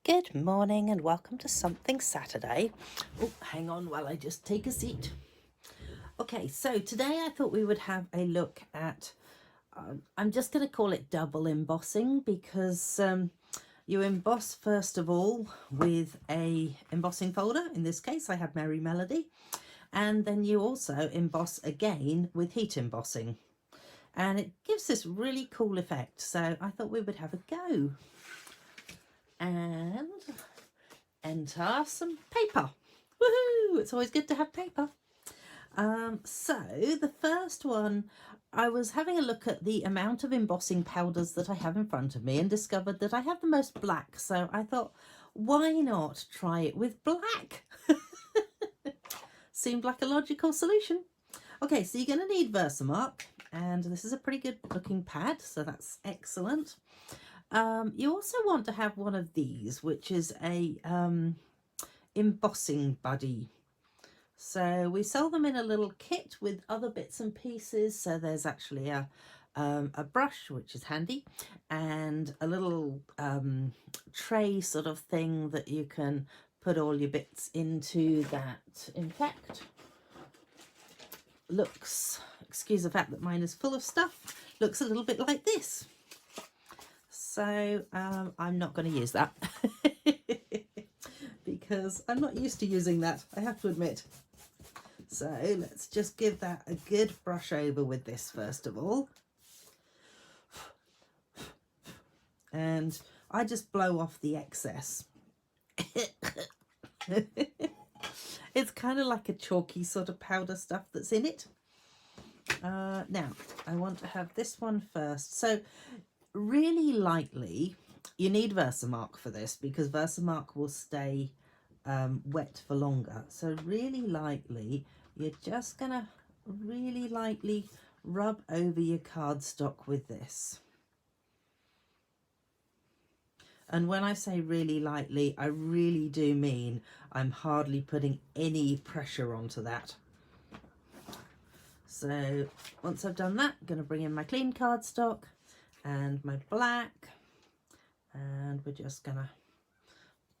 Good morning and welcome to Something Saturday. Oh, hang on while I just take a seat. Okay, so today I thought we would have a look at, I'm just going to call it double embossing because you emboss first of all with a embossing folder. In this case I have Merry Melody, and then you also emboss again with heat embossing. And it gives this really cool effect, so I thought we would have a go. And enter some paper. Woohoo! It's always good to have paper. So the first one, I was having a look at the amount of embossing powders that I have in front of me and discovered that I have the most black. So I thought, why not try it with black? Seemed like a logical solution. Okay, so you're going to need Versamark, and this is a pretty good looking pad, so that's excellent. You also want to have one of these, which is a embossing buddy. So we sell them in a little kit with other bits and pieces. So there's actually a brush, which is handy, and a little tray sort of thing that you can put all your bits into. That in fact looks, excuse the fact that mine is full of stuff, looks a little bit like this. So I'm not going to use that because I'm not used to using that, I have to admit. So let's just give that a good brush over with this first of all. And I just blow off the excess. It's kind of like a chalky sort of powder stuff that's in it. Now, I want to have this one first. So really lightly, you need Versamark for this because Versamark will stay wet for longer. So really lightly, you're just gonna really lightly rub over your cardstock with this. And when I say really lightly, I really do mean I'm hardly putting any pressure onto that. So once I've done that, I'm going to bring in my clean cardstock and my black, and we're just going to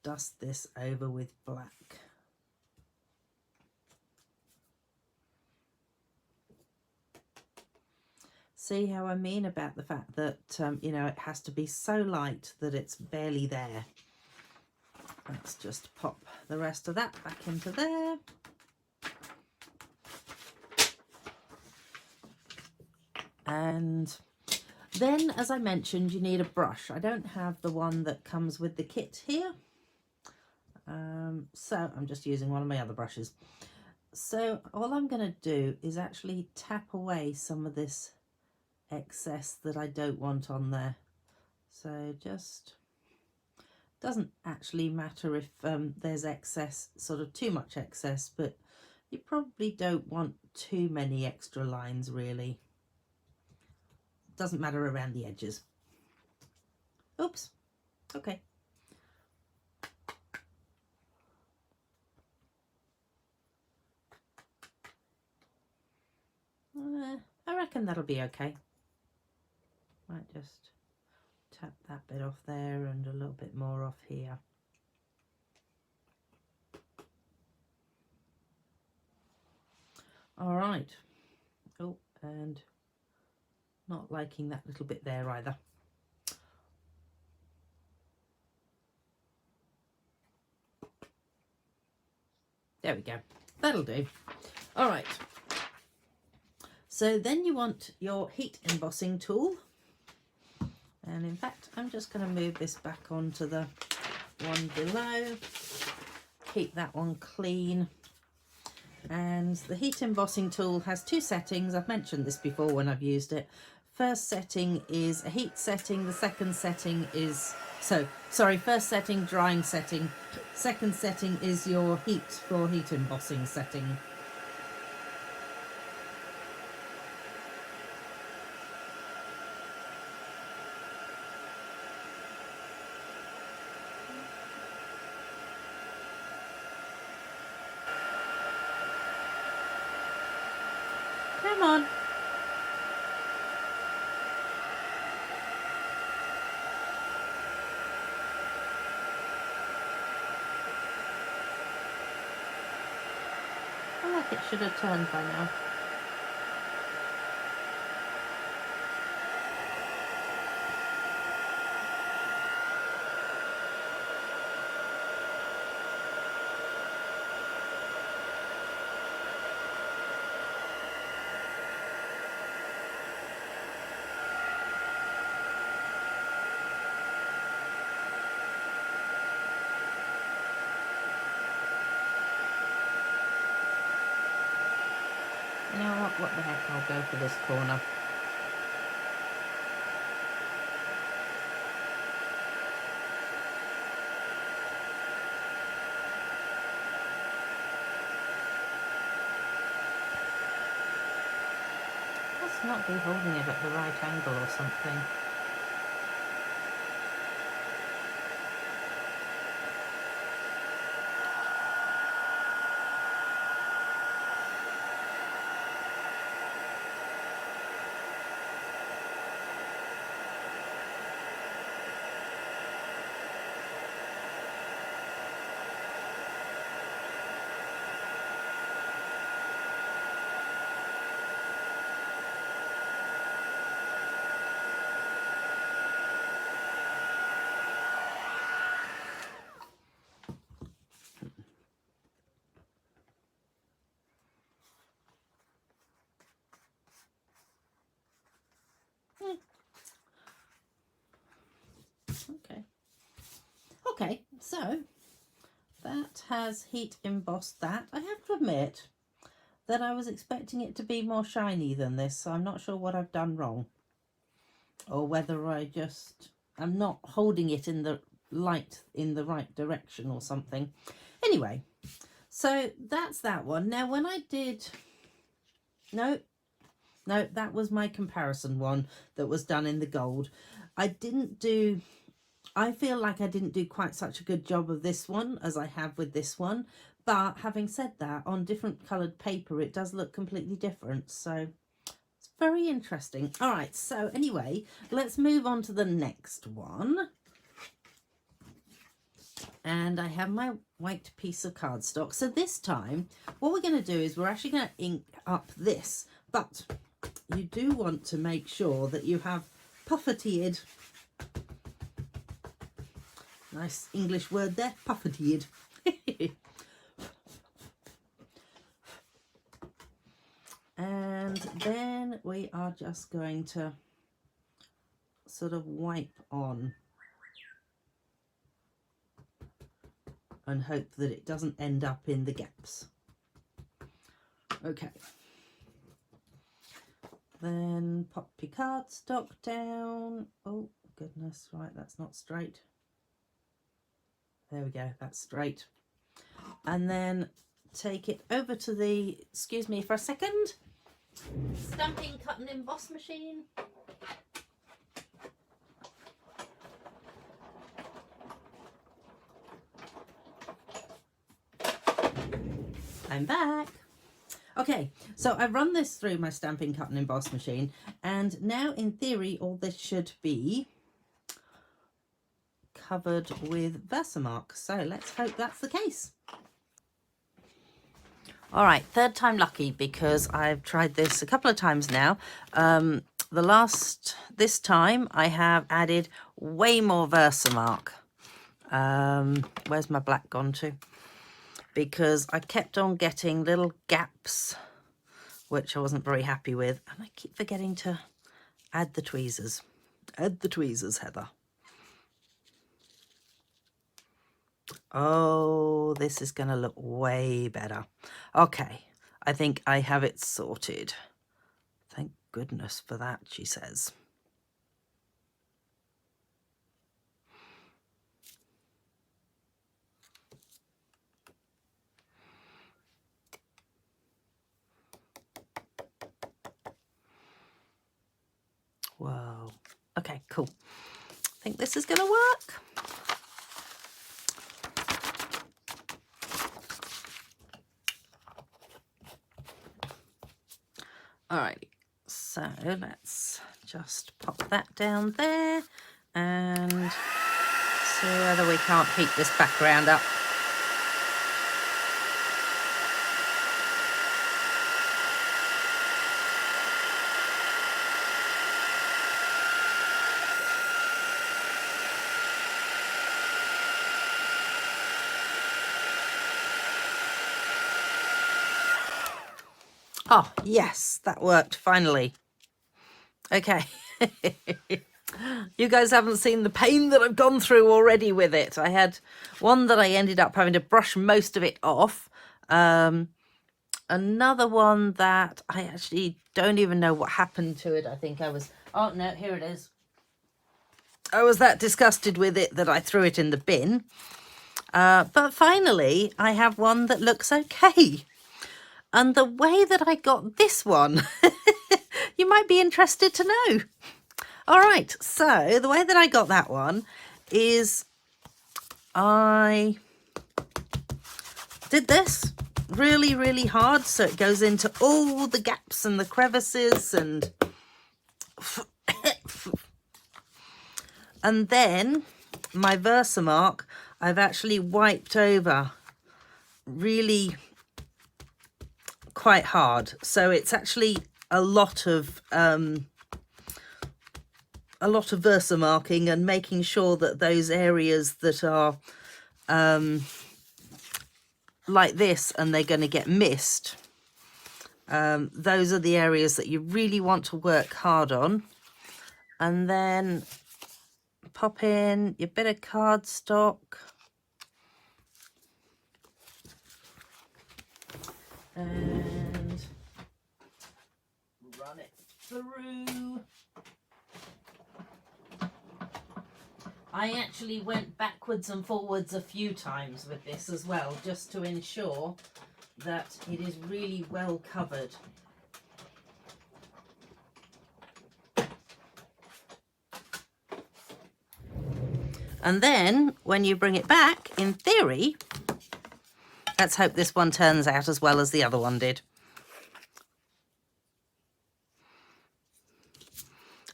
dust this over with black. See how I mean about the fact that, you know, it has to be so light that it's barely there. Let's just pop the rest of that back into there. And then, as I mentioned, you need a brush. I don't have the one that comes with the kit here. So I'm just using one of my other brushes. So all I'm going to do is actually tap away some of this excess that I don't want on there. So just, doesn't actually matter if there's excess, sort of too much excess, but you probably don't want too many extra lines really. Doesn't matter around the edges. Oops. Okay. I reckon that'll be okay. Might just tap that bit off there and a little bit more off here. All right. Oh, and not liking that little bit there either. There we go. That'll do. All right. So then you want your heat embossing tool. And in fact, I'm just going to move this back onto the one below. Keep that one clean. And the heat embossing tool has two settings. I've mentioned this before when I've used it. First setting is a heat setting. The second setting is, first setting, drying setting. Second setting is your heat for heat embossing setting. Come on. like it should have turned by now. You know what the heck, I'll go for this corner. Must not be holding it at the right angle or something. Okay, so that has heat embossed that. I have to admit that I was expecting it to be more shiny than this, so I'm not sure what I've done wrong, or whether I'm not holding it in the light in the right direction or something. Anyway, so that's that one. Now when I did, no, that was my comparison one that was done in the gold. I feel like I didn't do quite such a good job of this one as I have with this one. But having said that, on different coloured paper, it does look completely different. So it's very interesting. All right, so anyway, let's move on to the next one. And I have my white piece of cardstock. So this time, what we're going to do is we're actually going to ink up this. But you do want to make sure that you have puffertiered. Nice English word there, puffertiered. And then we are just going to sort of wipe on and hope that it doesn't end up in the gaps. Okay. Then pop your cardstock down. Oh goodness, right, that's not straight. There we go, that's straight. And then take it over to the, excuse me for a second, stamping, cut and emboss machine. I'm back. Okay, so I've run this through my stamping, cut and emboss machine, and now in theory all this should be covered with Versamark. So let's hope that's the case. All right, third time lucky, because I've tried this a couple of times now. This time I have added way more Versamark. Where's my black gone to? Because I kept on getting little gaps, which I wasn't very happy with. And I keep forgetting to add the tweezers. Add the tweezers, Heather. Oh, this is going to look way better. Okay, I think I have it sorted. Thank goodness for that, she says. Whoa. Okay, cool. I think this is going to work. Alrighty, so let's just pop that down there and see whether we can't heat this background up. Oh, yes, that worked finally. Okay. You guys haven't seen the pain that I've gone through already with it. I had one that I ended up having to brush most of it off. Another one that I actually don't even know what happened to it. I think I was, oh no, here it is. I was that disgusted with it that I threw it in the bin. But finally, I have one that looks okay. And the way that I got this one, you might be interested to know. All right, so the way that I got that one is I did this really, really hard, so it goes into all the gaps and the crevices, and then my Versamark I've actually wiped over really quite hard, so it's actually a lot of Versamarking and making sure that those areas that are like this and they're going to get missed, those are the areas that you really want to work hard on. And then pop in your bit of cardstock and run it through. I actually went backwards and forwards a few times with this as well, just to ensure that it is really well covered. And then when you bring it back, in theory, let's hope this one turns out as well as the other one did.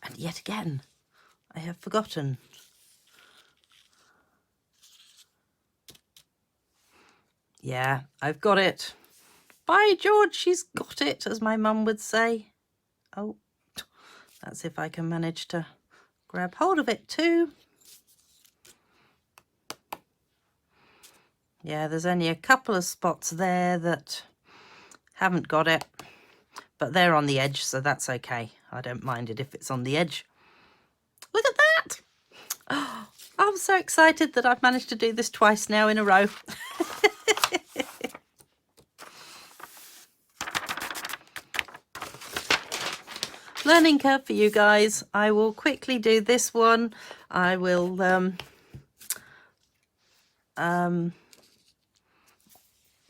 And yet again, I have forgotten. Yeah, I've got it. By George, she's got it, as my mum would say. Oh, that's if I can manage to grab hold of it too. Yeah, there's only a couple of spots there that haven't got it, but they're on the edge, so that's okay. I don't mind it if it's on the edge. Look at that! Oh, I'm so excited that I've managed to do this twice now in a row. Learning curve for you guys. I will quickly do this one. I will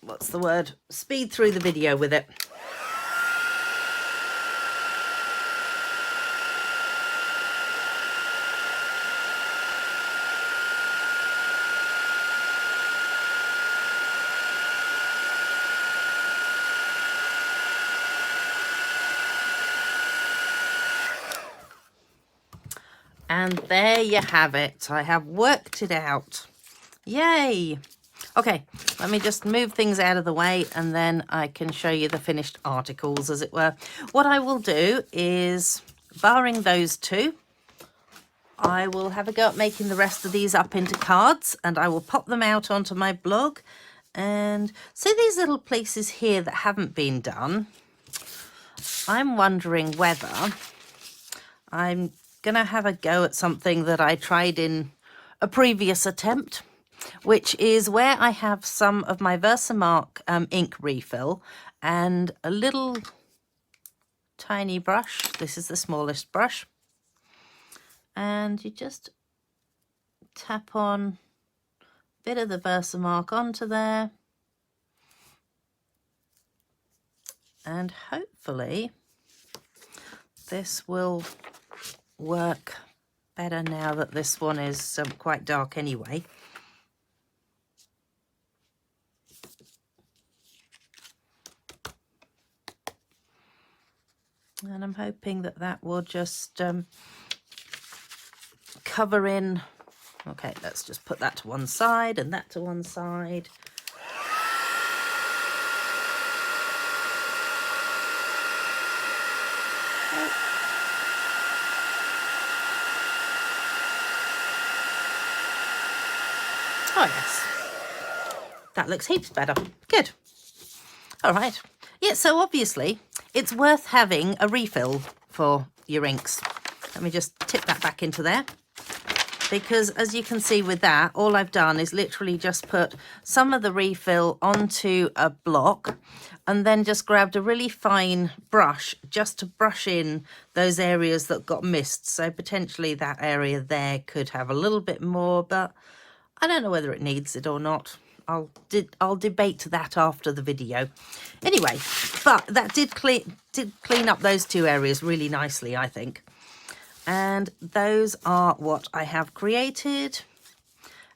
what's the word? Speed through the video with it. And there you have it. I have worked it out. Yay! Okay, let me just move things out of the way and then I can show you the finished articles, as it were. What I will do is, barring those two, I will have a go at making the rest of these up into cards, and I will pop them out onto my blog. And see these little places here that haven't been done? I'm wondering whether I'm going to have a go at something that I tried in a previous attempt, which is where I have some of my Versamark ink refill and a little tiny brush. This is the smallest brush. And you just tap on a bit of the Versamark onto there. And hopefully this will work better now that this one is quite dark anyway. And I'm hoping that that will just cover in. Okay, let's just put that to one side and that to one side. Oh yes, that looks heaps better. Good. All right, Yeah, so obviously it's worth having a refill for your inks. Let me just tip that back into there, because as you can see with that, all I've done is literally just put some of the refill onto a block and then just grabbed a really fine brush just to brush in those areas that got missed. So potentially that area there could have a little bit more, but I don't know whether it needs it or not. I'll debate that after the video. Anyway, but that did clean up those two areas really nicely, I think. And those are what I have created.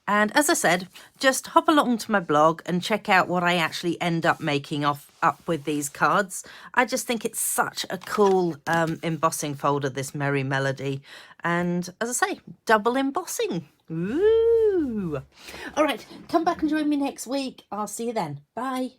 And as I said, just hop along to my blog and check out what I actually end up making up with these cards. I just think it's such a cool embossing folder, this Merry Melody. And as I say, double embossing. Ooh. All right, come back and join me next week. I'll see you then. Bye.